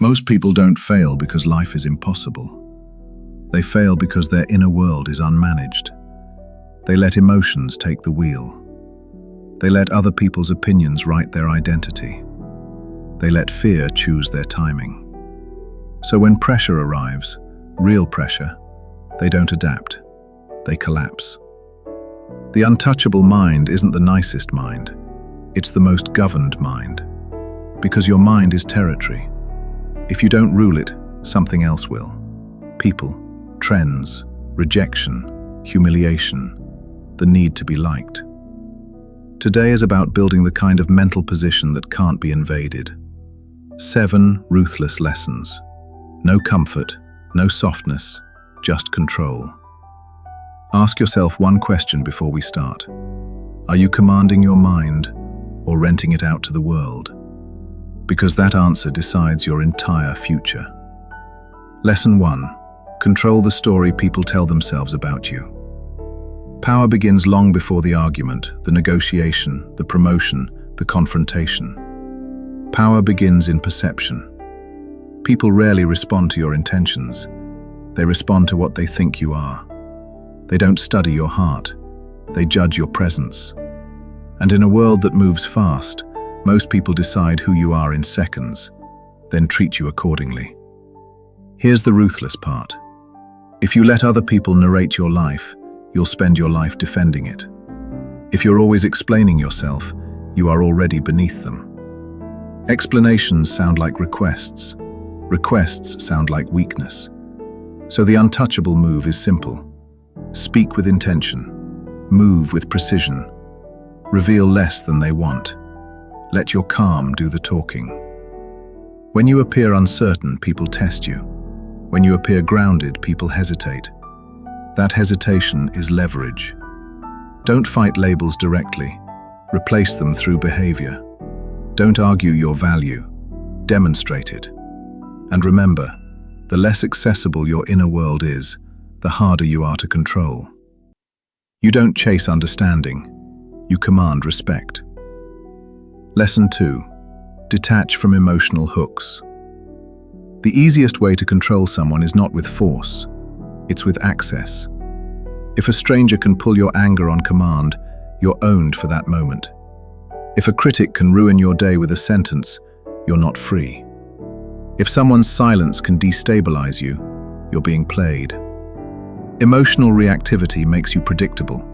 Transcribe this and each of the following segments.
Most people don't fail because life is impossible. They fail because their inner world is unmanaged. They let emotions take the wheel. They let other people's opinions write their identity. They let fear choose their timing. So when pressure arrives, real pressure, they don't adapt. They collapse. The untouchable mind isn't the nicest mind. It's the most governed mind. Because your mind is territory. If you don't rule it, something else will. People, trends, rejection, humiliation, the need to be liked. Today is about building the kind of mental position that can't be invaded. 7 ruthless lessons. No comfort, no softness, just control. Ask yourself one question before we start. Are you commanding your mind or renting it out to the world? Because that answer decides your entire future. Lesson 1. Control the story people tell themselves about you. Power begins long before the argument, the negotiation, the promotion, the confrontation. Power begins in perception. People rarely respond to your intentions. They respond to what they think you are. They don't study your heart. They judge your presence. And in a world that moves fast, most people decide who you are in seconds, then treat you accordingly. Here's the ruthless part. If you let other people narrate your life, you'll spend your life defending it. If you're always explaining yourself, you are already beneath them. Explanations sound like requests. Requests sound like weakness. So the untouchable move is simple. Speak with intention. Move with precision. Reveal less than they want. Let your calm do the talking. When you appear uncertain, people test you. When you appear grounded, people hesitate. That hesitation is leverage. Don't fight labels directly. Replace them through behavior. Don't argue your value. Demonstrate it. And remember, the less accessible your inner world is, the harder you are to control. You don't chase understanding. You command respect. Lesson 2. Detach from emotional hooks. The easiest way to control someone is not with force. It's with access. If a stranger can pull your anger on command, you're owned for that moment. If a critic can ruin your day with a sentence, you're not free. If someone's silence can destabilize you, you're being played. Emotional reactivity makes you predictable.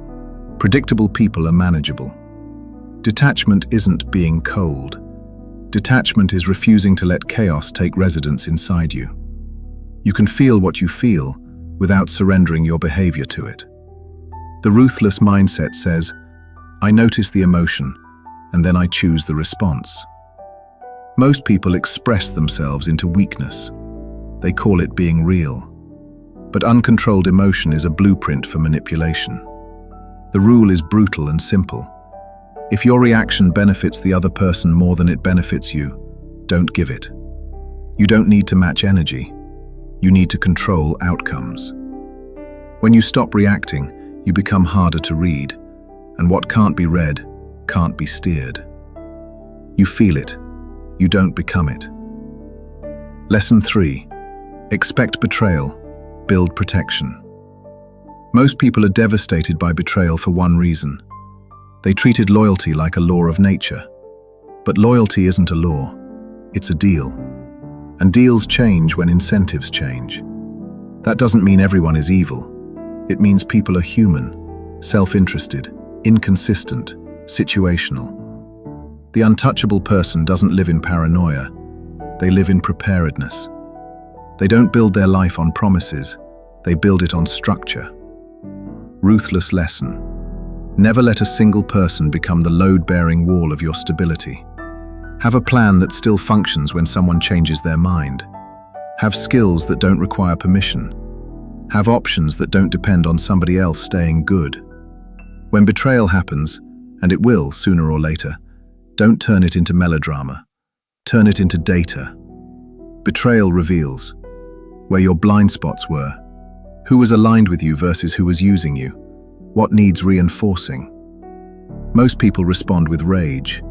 Predictable people are manageable. Detachment isn't being cold. Detachment is refusing to let chaos take residence inside you. You can feel what you feel without surrendering your behavior to it. The ruthless mindset says, I notice the emotion, and then I choose the response. Most people express themselves into weakness. They call it being real. But uncontrolled emotion is a blueprint for manipulation. The rule is brutal and simple. If your reaction benefits the other person more than it benefits you, don't give it. You don't need to match energy. You need to control outcomes. When you stop reacting, you become harder to read, and what can't be read can't be steered. You feel it. You don't become it. Lesson 3. Expect betrayal. Build protection. Most people are devastated by betrayal for one reason. They treated loyalty like a law of nature. But loyalty isn't a law. It's a deal. And deals change when incentives change. That doesn't mean everyone is evil. It means people are human, self-interested, inconsistent, situational. The untouchable person doesn't live in paranoia. They live in preparedness. They don't build their life on promises. They build it on structure. Ruthless lesson. Never let a single person become the load-bearing wall of your stability. Have a plan that still functions when someone changes their mind. Have skills that don't require permission. Have options that don't depend on somebody else staying good. When betrayal happens, and it will sooner or later, don't turn it into melodrama. Turn it into data. Betrayal reveals where your blind spots were, who was aligned with you versus who was using you, what needs reinforcing. Most people respond with rage.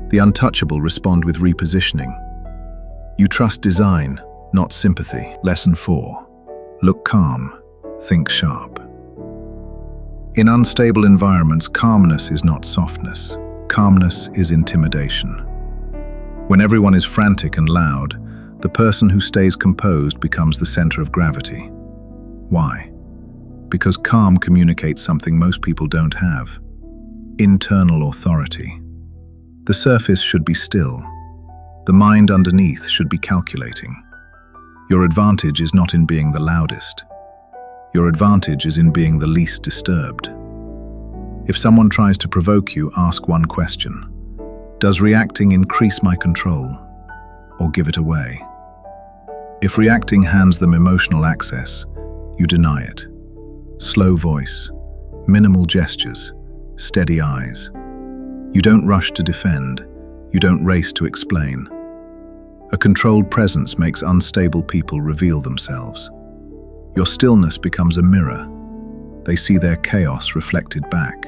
The untouchable respond with repositioning. You trust design, not sympathy. Lesson 4. Look calm, think sharp. In unstable environments, calmness is not softness. Calmness is intimidation. When everyone is frantic and loud, the person who stays composed becomes the center of gravity. Why? Because calm communicates something most people don't have: internal authority. The surface should be still. The mind underneath should be calculating. Your advantage is not in being the loudest. Your advantage is in being the least disturbed. If someone tries to provoke you, ask one question: does reacting increase my control or give it away? If reacting hands them emotional access, you deny it. Slow voice, minimal gestures, steady eyes. You don't rush to defend, you don't race to explain. A controlled presence makes unstable people reveal themselves. Your stillness becomes a mirror. They see their chaos reflected back.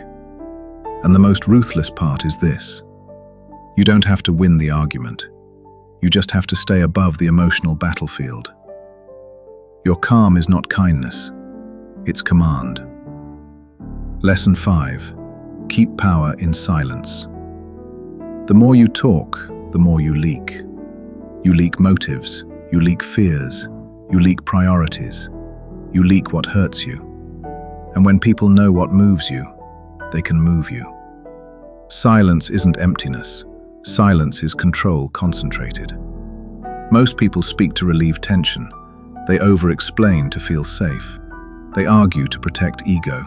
And the most ruthless part is this: you don't have to win the argument. You just have to stay above the emotional battlefield. Your calm is not kindness, it's command. Lesson 5. Keep power in silence. The more you talk, the more you leak. You leak motives, you leak fears, you leak priorities, you leak what hurts you. And when people know what moves you, they can move you. Silence isn't emptiness. Silence is control concentrated. Most people speak to relieve tension. They over-explain to feel safe. They argue to protect ego.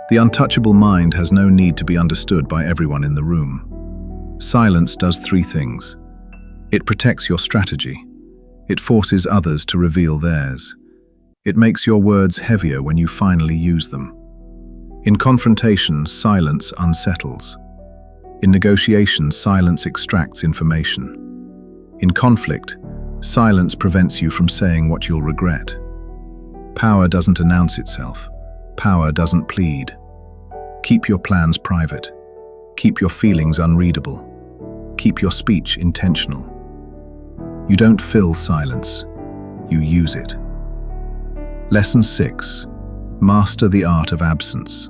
The untouchable mind has no need to be understood by everyone in the room. Silence does 3 things. It protects your strategy. It forces others to reveal theirs. It makes your words heavier when you finally use them. In confrontation, silence unsettles. In negotiation, silence extracts information. In conflict, silence prevents you from saying what you'll regret. Power doesn't announce itself. Power doesn't plead. Keep your plans private. Keep your feelings unreadable. Keep your speech intentional. You don't fill silence, you use it. Lesson 6. Master the art of absence.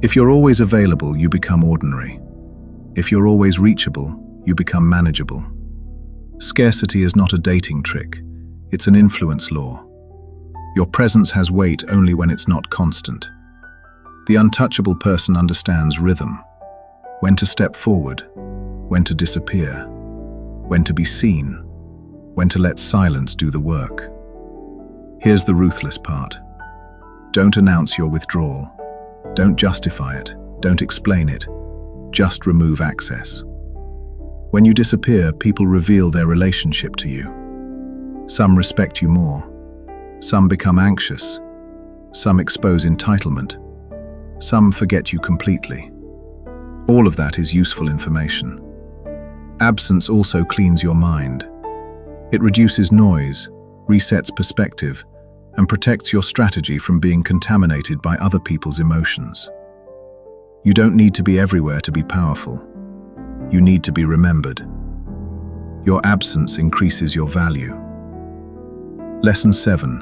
If you're always available, you become ordinary. If you're always reachable, you become manageable. Scarcity is not a dating trick, it's an influence law. Your presence has weight only when it's not constant. The untouchable person understands rhythm: when to step forward, when to disappear, when to be seen, when to let silence do the work. Here's the ruthless part. Don't announce your withdrawal. Don't justify it. Don't explain it. Just remove access. When you disappear, people reveal their relationship to you. Some respect you more. Some become anxious. Some expose entitlement. Some forget you completely. All of that is useful information. Absence also cleans your mind. It reduces noise, resets perspective, and protects your strategy from being contaminated by other people's emotions. You don't need to be everywhere to be powerful. You need to be remembered. Your absence increases your value. Lesson 7.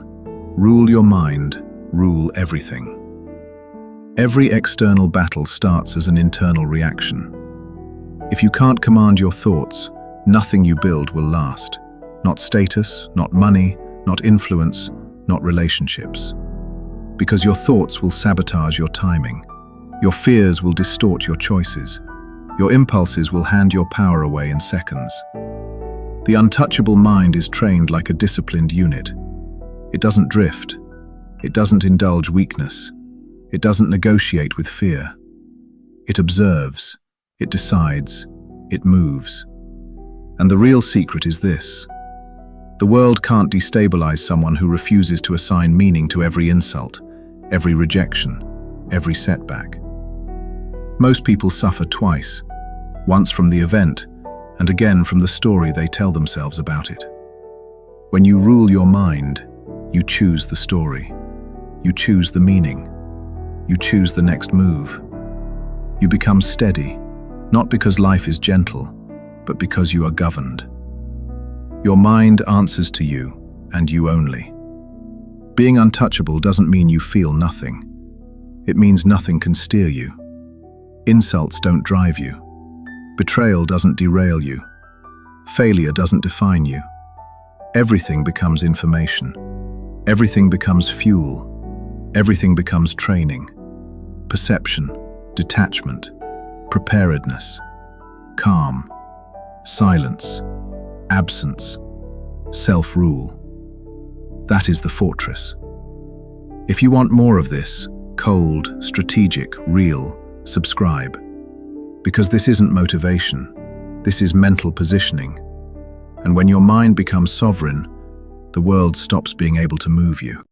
Rule your mind, rule everything. Every external battle starts as an internal reaction. If you can't command your thoughts, nothing you build will last. Not status, not money, not influence, not relationships. Because your thoughts will sabotage your timing. Your fears will distort your choices. Your impulses will hand your power away in seconds. The untouchable mind is trained like a disciplined unit. It doesn't drift. It doesn't indulge weakness. It doesn't negotiate with fear. It observes. It decides. It moves. And the real secret is this: the world can't destabilize someone who refuses to assign meaning to every insult, every rejection, every setback. Most people suffer twice, once from the event, and again from the story they tell themselves about it. When you rule your mind, you choose the story. You choose the meaning. You choose the next move. You become steady, not because life is gentle, but because you are governed. Your mind answers to you, and you only. Being untouchable doesn't mean you feel nothing. It means nothing can steer you. Insults don't drive you. Betrayal doesn't derail you. Failure doesn't define you. Everything becomes information. Everything becomes fuel. Everything becomes training. Perception, detachment, preparedness, calm, silence, absence, self-rule. That is the fortress. If you want more of this, cold, strategic, real, subscribe. Because this isn't motivation, this is mental positioning. And when your mind becomes sovereign, the world stops being able to move you.